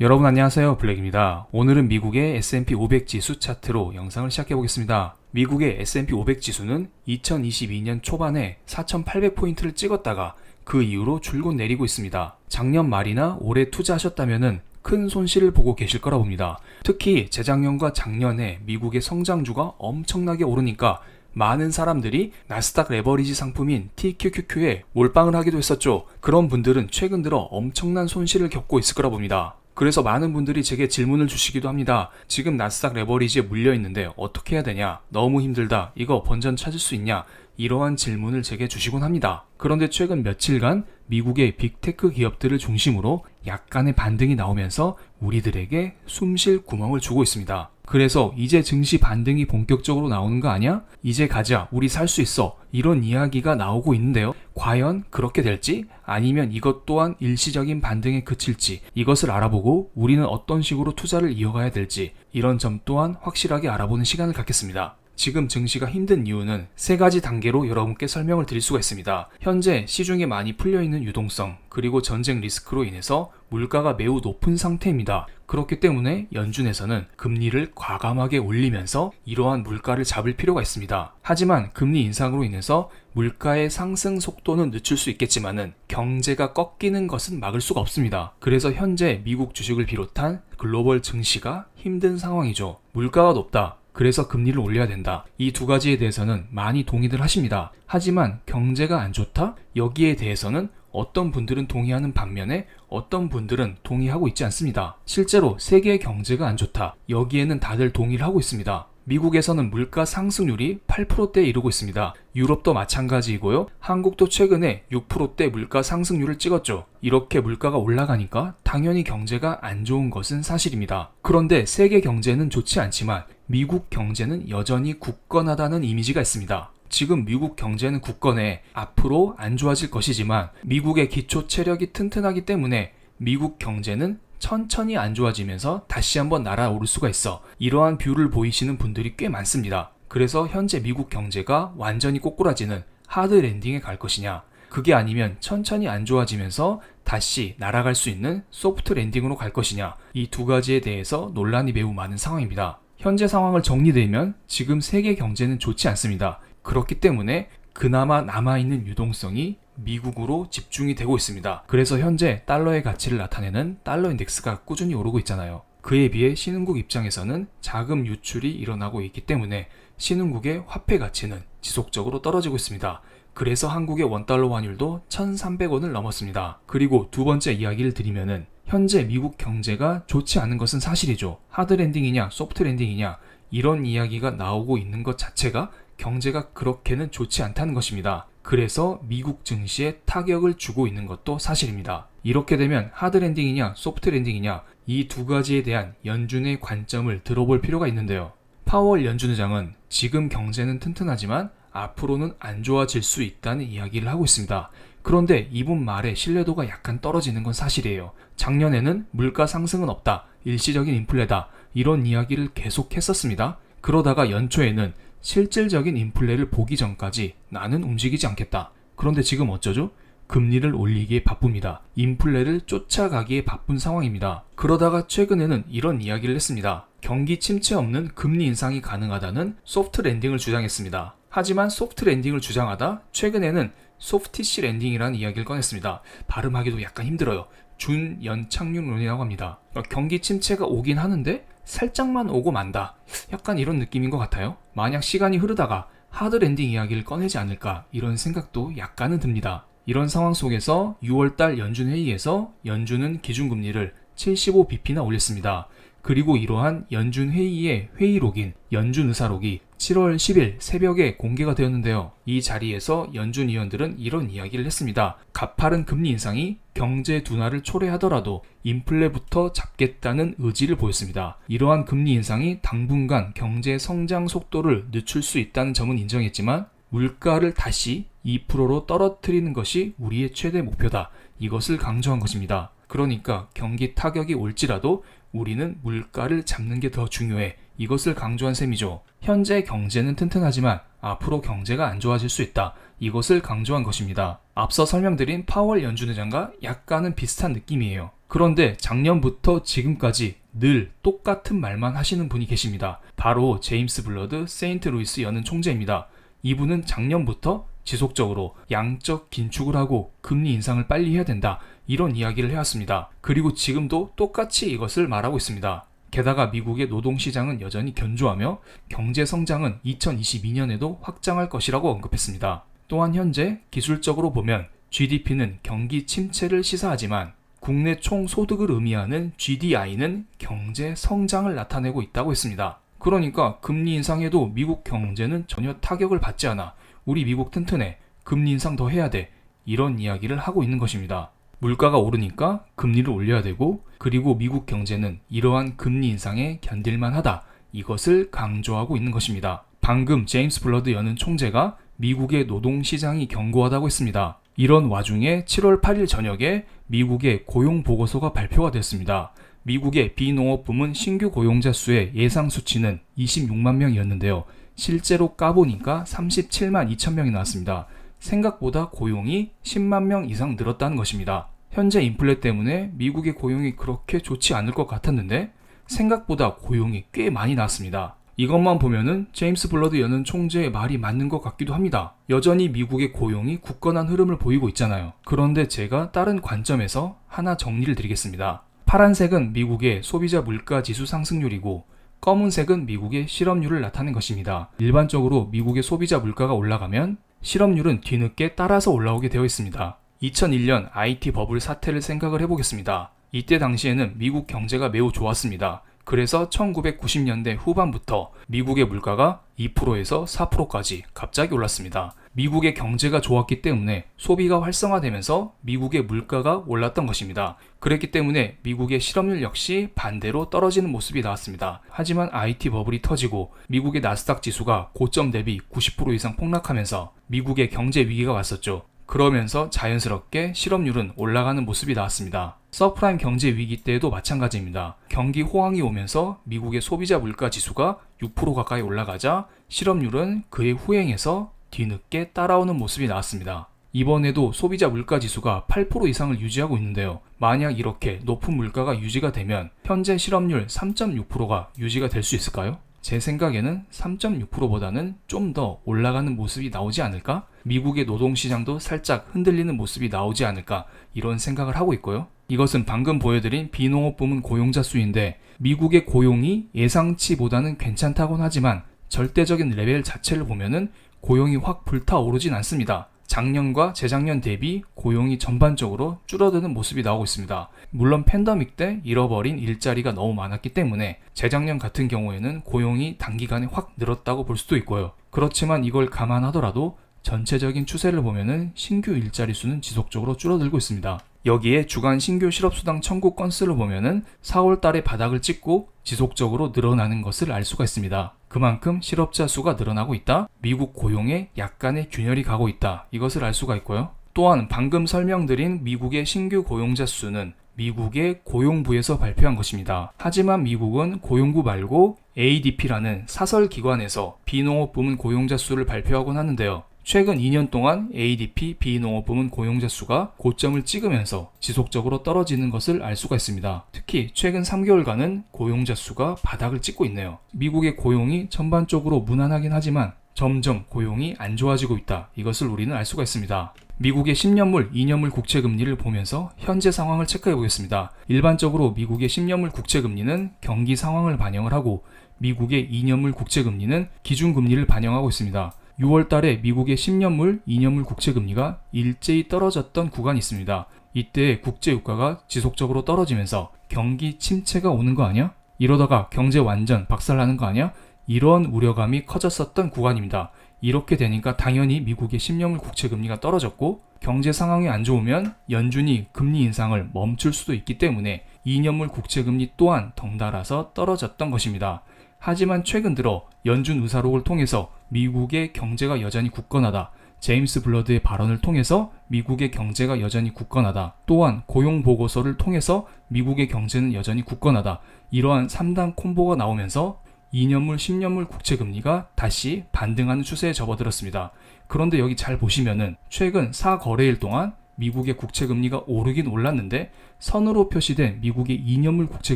여러분 안녕하세요, 블랙입니다. 오늘은 미국의 S&P 500 지수 차트로 영상을 시작해 보겠습니다. 미국의 S&P 500 지수는 2022년 초반에 4,800포인트를 찍었다가 그 이후로 줄곧 내리고 있습니다. 작년 말이나 올해 투자하셨다면 큰 손실을 보고 계실 거라 봅니다. 특히 재작년과 작년에 미국의 성장주가 엄청나게 오르니까 많은 사람들이 나스닥 레버리지 상품인 TQQQ에 몰빵을 하기도 했었죠. 그런 분들은 최근 들어 엄청난 손실을 겪고 있을 거라 봅니다. 그래서 많은 분들이 제게 질문을 주시기도 합니다. 지금 나스닥 레버리지에 물려 있는데 어떻게 해야 되냐? 너무 힘들다. 이거 본전 찾을 수 있냐? 이러한 질문을 제게 주시곤 합니다. 그런데 최근 며칠간 미국의 빅테크 기업들을 중심으로 약간의 반등이 나오면서 우리들에게 숨쉴 구멍을 주고 있습니다. 그래서 이제 증시 반등이 본격적으로 나오는 거 아니야? 이제 가자, 우리 살 수 있어, 이런 이야기가 나오고 있는데요. 과연 그렇게 될지, 아니면 이것 또한 일시적인 반등에 그칠지, 이것을 알아보고 우리는 어떤 식으로 투자를 이어가야 될지, 이런 점 또한 확실하게 알아보는 시간을 갖겠습니다. 지금 증시가 힘든 이유는 세 가지 단계로 여러분께 설명을 드릴 수가 있습니다. 현재 시중에 많이 풀려있는 유동성, 그리고 전쟁 리스크로 인해서 물가가 매우 높은 상태입니다. 그렇기 때문에 연준에서는 금리를 과감하게 올리면서 이러한 물가를 잡을 필요가 있습니다. 하지만 금리 인상으로 인해서 물가의 상승 속도는 늦출 수 있겠지만은 경제가 꺾이는 것은 막을 수가 없습니다. 그래서 현재 미국 주식을 비롯한 글로벌 증시가 힘든 상황이죠. 물가가 높다, 그래서 금리를 올려야 된다. 이 두 가지에 대해서는 많이 동의들 하십니다. 하지만 경제가 안 좋다? 여기에 대해서는 어떤 분들은 동의하는 반면에 어떤 분들은 동의하고 있지 않습니다. 실제로 세계 경제가 안 좋다. 여기에는 다들 동의를 하고 있습니다. 미국에서는 물가 상승률이 8%대에 이르고 있습니다. 유럽도 마찬가지이고요. 한국도 최근에 6%대 물가 상승률을 찍었죠. 이렇게 물가가 올라가니까 당연히 경제가 안 좋은 것은 사실입니다. 그런데 세계 경제는 좋지 않지만 미국 경제는 여전히 굳건하다는 이미지가 있습니다. 지금 미국 경제는 굳건해 앞으로 안 좋아질 것이지만 미국의 기초 체력이 튼튼하기 때문에 미국 경제는 천천히 안 좋아지면서 다시 한번 날아오를 수가 있어. 이러한 뷰를 보이시는 분들이 꽤 많습니다. 그래서 현재 미국 경제가 완전히 꼬꾸라지는 하드 랜딩에 갈 것이냐, 그게 아니면 천천히 안 좋아지면서 다시 날아갈 수 있는 소프트 랜딩으로 갈 것이냐, 이 두 가지에 대해서 논란이 매우 많은 상황입니다. 현재 상황을 정리드리면 지금 세계 경제는 좋지 않습니다. 그렇기 때문에 그나마 남아있는 유동성이 미국으로 집중이 되고 있습니다. 그래서 현재 달러의 가치를 나타내는 달러 인덱스가 꾸준히 오르고 있잖아요. 그에 비해 신흥국 입장에서는 자금 유출이 일어나고 있기 때문에 신흥국의 화폐 가치는 지속적으로 떨어지고 있습니다. 그래서 한국의 원달러 환율도 1,300원을 넘었습니다. 그리고 두 번째 이야기를 드리면은 현재 미국 경제가 좋지 않은 것은 사실이죠. 하드 랜딩이냐 소프트 랜딩이냐 이런 이야기가 나오고 있는 것 자체가 경제가 그렇게는 좋지 않다는 것입니다. 그래서 미국 증시에 타격을 주고 있는 것도 사실입니다. 이렇게 되면 하드 랜딩이냐 소프트 랜딩이냐 이 두 가지에 대한 연준의 관점을 들어볼 필요가 있는데요. 파월 연준 의장은 지금 경제는 튼튼하지만 앞으로는 안 좋아질 수 있다는 이야기를 하고 있습니다. 그런데 이분 말의 신뢰도가 약간 떨어지는 건 사실이에요. 작년에는 물가 상승은 없다, 일시적인 인플레다, 이런 이야기를 계속 했었습니다. 그러다가 연초에는 실질적인 인플레를 보기 전까지 나는 움직이지 않겠다. 그런데 지금 어쩌죠? 금리를 올리기에 바쁩니다. 인플레를 쫓아가기에 바쁜 상황입니다. 그러다가 최근에는 이런 이야기를 했습니다. 경기 침체 없는 금리 인상이 가능하다는 소프트 랜딩을 주장했습니다. 하지만 소프트 랜딩을 주장하다 최근에는 소프티시 랜딩이라는 이야기를 꺼냈습니다. 발음하기도 약간 힘들어요. 준연착륙론이라고 합니다. 경기 침체가 오긴 하는데 살짝만 오고 만다, 약간 이런 느낌인 것 같아요. 만약 시간이 흐르다가 하드 랜딩 이야기를 꺼내지 않을까 이런 생각도 약간은 듭니다. 이런 상황 속에서 6월달 연준회의에서 연준은 기준금리를 75bp나 올렸습니다. 그리고 이러한 연준회의의 회의록인 연준의사록이 7월 10일 새벽에 공개가 되었는데요. 이 자리에서 연준 위원들은 이런 이야기를 했습니다. 가파른 금리 인상이 경제 둔화를 초래하더라도 인플레부터 잡겠다는 의지를 보였습니다. 이러한 금리 인상이 당분간 경제 성장 속도를 늦출 수 있다는 점은 인정했지만 물가를 다시 2%로 떨어뜨리는 것이 우리의 최대 목표다. 이것을 강조한 것입니다. 그러니까 경기 타격이 올지라도 우리는 물가를 잡는 게 더 중요해. 이것을 강조한 셈이죠. 현재 경제는 튼튼하지만 앞으로 경제가 안 좋아질 수 있다. 이것을 강조한 것입니다. 앞서 설명드린 파월 연준의장과 약간은 비슷한 느낌이에요. 그런데 작년부터 지금까지 늘 똑같은 말만 하시는 분이 계십니다. 바로 제임스 블러드 세인트루이스 연은 총재입니다. 이분은 작년부터 지속적으로 양적 긴축을 하고 금리 인상을 빨리 해야 된다. 이런 이야기를 해왔습니다. 그리고 지금도 똑같이 이것을 말하고 있습니다. 게다가 미국의 노동시장은 여전히 견조하며 경제 성장은 2022년에도 확장할 것이라고 언급했습니다. 또한 현재 기술적으로 보면 GDP는 경기 침체를 시사하지만 국내 총소득을 의미하는 GDI는 경제 성장을 나타내고 있다고 했습니다. 그러니까 금리 인상해도 미국 경제는 전혀 타격을 받지 않아. 우리 미국 튼튼해. 금리 인상 더 해야 돼. 이런 이야기를 하고 있는 것입니다. 물가가 오르니까 금리를 올려야 되고, 그리고 미국 경제는 이러한 금리 인상에 견딜만 하다. 이것을 강조하고 있는 것입니다. 방금 제임스 블러드 연은 총재가 미국의 노동시장이 견고하다고 했습니다. 이런 와중에 7월 8일 저녁에 미국의 고용보고서가 발표가 됐습니다. 미국의 비농업 부문 신규 고용자 수의 예상 수치는 26만 명이었는데요. 실제로 까보니까 37만 2천 명이 나왔습니다. 생각보다 고용이 10만 명 이상 늘었다는 것입니다. 현재 인플레 때문에 미국의 고용이 그렇게 좋지 않을 것 같았는데 생각보다 고용이 꽤 많이 나왔습니다. 이것만 보면은 제임스 블러드 연은 총재의 말이 맞는 것 같기도 합니다. 여전히 미국의 고용이 굳건한 흐름을 보이고 있잖아요. 그런데 제가 다른 관점에서 하나 정리를 드리겠습니다. 파란색은 미국의 소비자 물가 지수 상승률이고 검은색은 미국의 실업률을 나타낸 것입니다. 일반적으로 미국의 소비자 물가가 올라가면 실업률은 뒤늦게 따라서 올라오게 되어 있습니다. 2001년 IT 버블 사태를 생각을 해보겠습니다. 이때 당시에는 미국 경제가 매우 좋았습니다. 그래서 1990년대 후반부터 미국의 물가가 2%에서 4%까지 갑자기 올랐습니다. 미국의 경제가 좋았기 때문에 소비가 활성화되면서 미국의 물가가 올랐던 것입니다. 그랬기 때문에 미국의 실업률 역시 반대로 떨어지는 모습이 나왔습니다. 하지만 IT 버블이 터지고 미국의 나스닥 지수가 고점 대비 90% 이상 폭락하면서 미국의 경제 위기가 왔었죠. 그러면서 자연스럽게 실업률은 올라가는 모습이 나왔습니다. 서프라임 경제 위기 때에도 마찬가지입니다. 경기 호황이 오면서 미국의 소비자 물가 지수가 6% 가까이 올라가자 실업률은 그에 후행해서 뒤늦게 따라오는 모습이 나왔습니다. 이번에도 소비자 물가 지수가 8% 이상을 유지하고 있는데요. 만약 이렇게 높은 물가가 유지가 되면 현재 실업률 3.6%가 유지가 될 수 있을까요? 제 생각에는 3.6%보다는 좀 더 올라가는 모습이 나오지 않을까? 미국의 노동시장도 살짝 흔들리는 모습이 나오지 않을까? 이런 생각을 하고 있고요. 이것은 방금 보여드린 비농업 부문 고용자 수인데 미국의 고용이 예상치보다는 괜찮다곤 하지만 절대적인 레벨 자체를 보면은 고용이 확 불타오르진 않습니다. 작년과 재작년 대비 고용이 전반적으로 줄어드는 모습이 나오고 있습니다. 물론 팬데믹 때 잃어버린 일자리가 너무 많았기 때문에 재작년 같은 경우에는 고용이 단기간에 확 늘었다고 볼 수도 있고요. 그렇지만 이걸 감안하더라도 전체적인 추세를 보면은 신규 일자리 수는 지속적으로 줄어들고 있습니다. 여기에 주간 신규 실업수당 청구 건수를 보면은 4월 달에 바닥을 찍고 지속적으로 늘어나는 것을 알 수가 있습니다. 그만큼 실업자 수가 늘어나고 있다. 미국 고용에 약간의 균열이 가고 있다. 이것을 알 수가 있고요. 또한 방금 설명드린 미국의 신규 고용자 수는 미국의 고용부에서 발표한 것입니다. 하지만 미국은 고용부 말고 ADP라는 사설기관에서 비농업 부문 고용자 수를 발표하곤 하는데요. 최근 2년 동안 ADP 비농업 부문 고용자 수가 고점을 찍으면서 지속적으로 떨어지는 것을 알 수가 있습니다. 특히 최근 3개월간은 고용자 수가 바닥을 찍고 있네요. 미국의 고용이 전반적으로 무난하긴 하지만 점점 고용이 안 좋아지고 있다. 이것을 우리는 알 수가 있습니다. 미국의 10년물, 2년물 국채금리를 보면서 현재 상황을 체크해 보겠습니다. 일반적으로 미국의 10년물 국채금리는 경기 상황을 반영을 하고 미국의 2년물 국채금리는 기준금리를 반영하고 있습니다. 6월 달에 미국의 10년물, 2년물 국채금리가 일제히 떨어졌던 구간이 있습니다. 이때 국제유가가 지속적으로 떨어지면서 경기 침체가 오는 거 아니야? 이러다가 경제 완전 박살나는 거 아니야? 이런 우려감이 커졌었던 구간입니다. 이렇게 되니까 당연히 미국의 10년물 국채금리가 떨어졌고 경제 상황이 안 좋으면 연준이 금리 인상을 멈출 수도 있기 때문에 2년물 국채금리 또한 덩달아서 떨어졌던 것입니다. 하지만 최근 들어 연준 의사록을 통해서 미국의 경제가 여전히 굳건하다. 제임스 블러드의 발언을 통해서 미국의 경제가 여전히 굳건하다. 또한 고용보고서를 통해서 미국의 경제는 여전히 굳건하다. 이러한 3단 콤보가 나오면서 2년물, 10년물 국채 금리가 다시 반등하는 추세에 접어들었습니다. 그런데 여기 잘 보시면은 최근 4거래일 동안 미국의 국채 금리가 오르긴 올랐는데 선으로 표시된 미국의 2년물 국채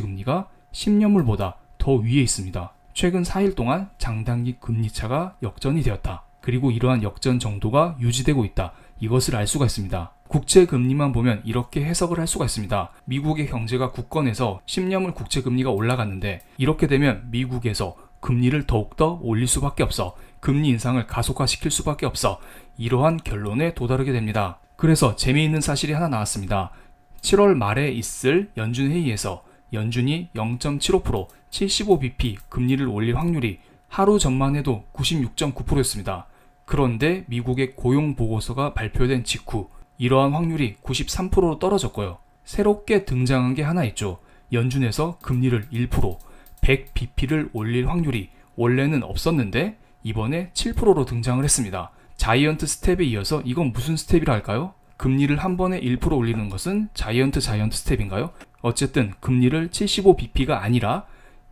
금리가 10년물보다 더 위에 있습니다. 최근 4일 동안 장단기 금리 차가 역전이 되었다. 그리고 이러한 역전 정도가 유지되고 있다. 이것을 알 수가 있습니다. 국채 금리만 보면 이렇게 해석을 할 수가 있습니다. 미국의 경제가 굳건해서 10년물 국채 금리가 올라갔는데 이렇게 되면 미국에서 금리를 더욱더 올릴 수밖에 없어. 금리 인상을 가속화시킬 수밖에 없어. 이러한 결론에 도달하게 됩니다. 그래서 재미있는 사실이 하나 나왔습니다. 7월 말에 있을 연준 회의에서 연준이 0.75% 75bp 금리를 올릴 확률이 하루 전만 해도 96.9%였습니다. 그런데 미국의 고용 보고서가 발표된 직후 이러한 확률이 93%로 떨어졌고요. 새롭게 등장한 게 하나 있죠. 연준에서 금리를 1%, 100bp를 올릴 확률이 원래는 없었는데 이번에 7%로 등장을 했습니다. 자이언트 스텝에 이어서 이건 무슨 스텝이라 할까요? 금리를 한 번에 1% 올리는 것은 자이언트 스텝인가요? 어쨌든 금리를 75bp가 아니라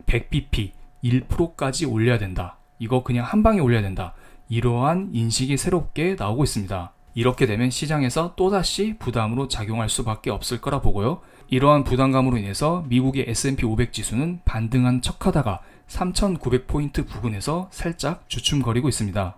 100bp, 1%까지 올려야 된다. 이거 그냥 한 방에 올려야 된다. 이러한 인식이 새롭게 나오고 있습니다. 이렇게 되면 시장에서 또다시 부담으로 작용할 수밖에 없을 거라 보고요. 이러한 부담감으로 인해서 미국의 S&P 500 지수는 반등한 척하다가 3,900포인트 부근에서 살짝 주춤거리고 있습니다.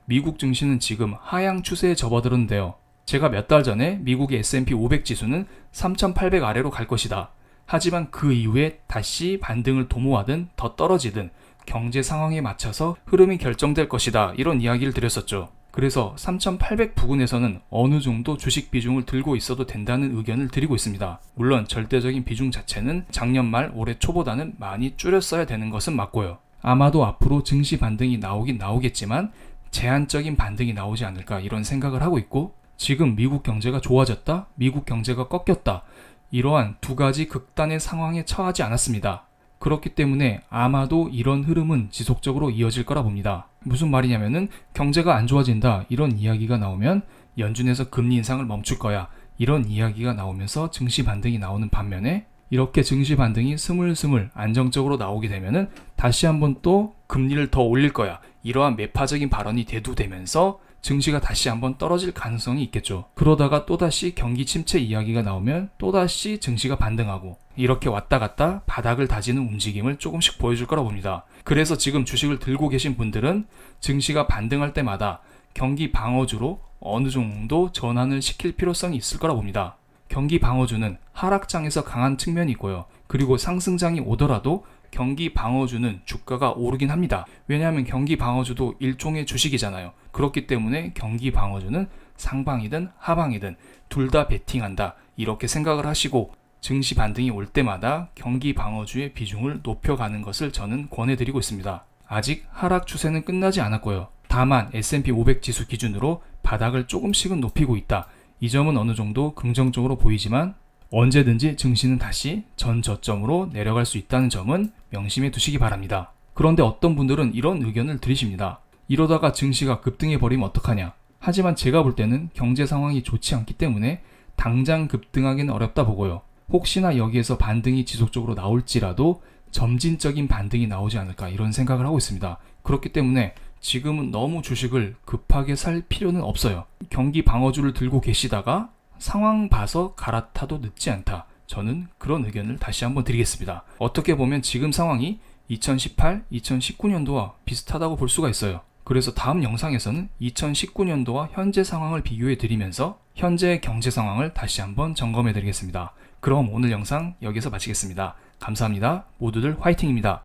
미국 증시는 지금 하향 추세에 접어들었는데요. 제가 몇 달 전에 미국의 S&P 500 지수는 3,800 아래로 갈 것이다. 하지만 그 이후에 다시 반등을 도모하든 더 떨어지든 경제 상황에 맞춰서 흐름이 결정될 것이다. 이런 이야기를 드렸었죠. 그래서 3,800 부근에서는 어느 정도 주식 비중을 들고 있어도 된다는 의견을 드리고 있습니다. 물론 절대적인 비중 자체는 작년 말 올해 초보다는 많이 줄였어야 되는 것은 맞고요. 아마도 앞으로 증시 반등이 나오긴 나오겠지만 제한적인 반등이 나오지 않을까 이런 생각을 하고 있고 지금 미국 경제가 좋아졌다, 미국 경제가 꺾였다 이러한 두 가지 극단의 상황에 처하지 않았습니다. 그렇기 때문에 아마도 이런 흐름은 지속적으로 이어질 거라 봅니다. 무슨 말이냐면은 경제가 안 좋아진다 이런 이야기가 나오면 연준에서 금리 인상을 멈출 거야 이런 이야기가 나오면서 증시 반등이 나오는 반면에 이렇게 증시 반등이 스물스물 안정적으로 나오게 되면은 다시 한번 또 금리를 더 올릴 거야 이러한 매파적인 발언이 대두되면서 증시가 다시 한번 떨어질 가능성이 있겠죠. 그러다가 또다시 경기 침체 이야기가 나오면 또다시 증시가 반등하고 이렇게 왔다 갔다 바닥을 다지는 움직임을 조금씩 보여줄 거라 봅니다. 그래서 지금 주식을 들고 계신 분들은 증시가 반등할 때마다 경기 방어주로 어느 정도 전환을 시킬 필요성이 있을 거라 봅니다. 경기 방어주는 하락장에서 강한 측면이 있고요. 그리고 상승장이 오더라도 경기 방어주는 주가가 오르긴 합니다. 왜냐하면 경기 방어주도 일종의 주식이잖아요. 그렇기 때문에 경기 방어주는 상방이든 하방이든 둘 다 베팅한다. 이렇게 생각을 하시고 증시 반등이 올 때마다 경기 방어주의 비중을 높여가는 것을 저는 권해드리고 있습니다. 아직 하락 추세는 끝나지 않았고요. 다만 S&P 500 지수 기준으로 바닥을 조금씩은 높이고 있다. 이 점은 어느 정도 긍정적으로 보이지만 언제든지 증시는 다시 전 저점으로 내려갈 수 있다는 점은 명심해 두시기 바랍니다. 그런데 어떤 분들은 이런 의견을 들으십니다. 이러다가 증시가 급등해버리면 어떡하냐. 하지만 제가 볼 때는 경제 상황이 좋지 않기 때문에 당장 급등하기는 어렵다 보고요. 혹시나 여기에서 반등이 지속적으로 나올지라도 점진적인 반등이 나오지 않을까 이런 생각을 하고 있습니다. 그렇기 때문에 지금은 너무 주식을 급하게 살 필요는 없어요. 경기 방어주를 들고 계시다가 상황 봐서 갈아타도 늦지 않다. 저는 그런 의견을 다시 한번 드리겠습니다. 어떻게 보면 지금 상황이 2018, 2019년도와 비슷하다고 볼 수가 있어요. 그래서 다음 영상에서는 2019년도와 현재 상황을 비교해 드리면서 현재 경제 상황을 다시 한번 점검해 드리겠습니다. 그럼 오늘 영상 여기서 마치겠습니다. 감사합니다. 모두들 화이팅입니다.